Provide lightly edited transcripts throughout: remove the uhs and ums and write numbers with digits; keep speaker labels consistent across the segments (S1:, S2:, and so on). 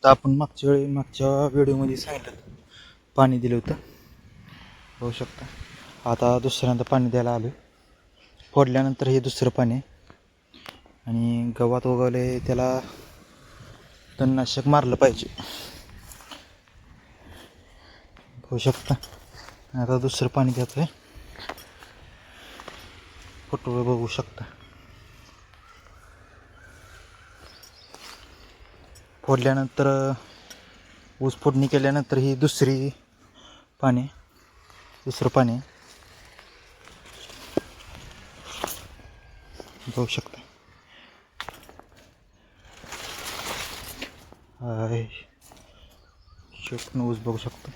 S1: आता आपण मागच्या व्हिडिओमध्ये सांगितलं पाणी दिलं होतं, होऊ शकता. आता दुसऱ्यांदा पाणी द्यायला आलो. फोडल्यानंतर हे दुसरं पाणी आणि गव्हात उगवले त्याला तणनाशक मारलं पाहिजे, होऊ शकता. आता दुसरं पाणी द्यायचं आहे. फोटो बघू शकता. फोडल्यानंतर ऊस फोडणी केल्यानंतर ही दुसरं पाणी बघू शकता. पण ऊस बघू शकतो.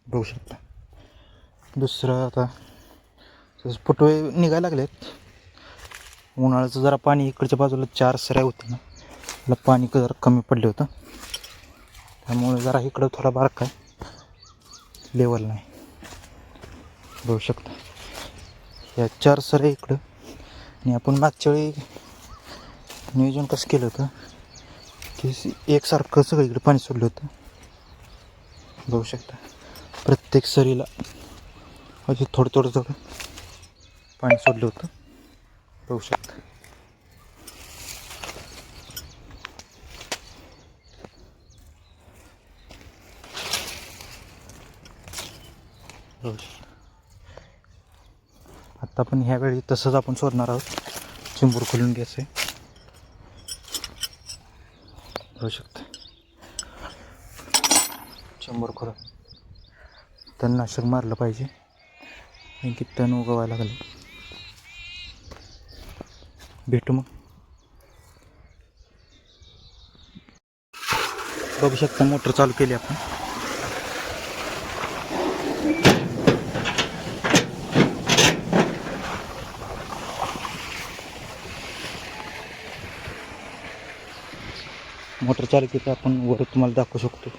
S1: बघू शकता. दुसरं आता फोटो निघायला लागलेत. उन्हाळ्याचं जरा पाणी इकडच्या बाजूला 4 सऱ्या होती ना, त्याला पाणी जरा कमी पडले होतं, त्यामुळे जरा इकडं थोडा बारका लेवल नाही. बघू शकता या 4 सऱ्या इकडं. आणि आपण मागच्या वेळी नियोजन कसं केलं होतं की एकसारखं सगळीकडे पाणी सोडलं होतं. बघू शकता प्रत्येक सरीला असे थोडं पाणी सोडलं होतं. बघू शकता. आता आपण ह्यावेळी तसंच आपण सोडणार आहोत. चिंबूर खोलून घ्यायचं आहे. बघू शकता चिंबूर खोला तणनाशक मारलं पाहिजे, की तण उगवायला लागलं. भेटू मग. बघू शकता मोटर चालू केली आपण. मोटर चालू केली आपण वर तुम्हाला दाखवू शकतो.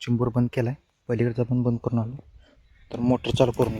S1: चिंबूर बंद केलाय, पलीकडचा पण बंद करून आलो. तर मोटर चालू करून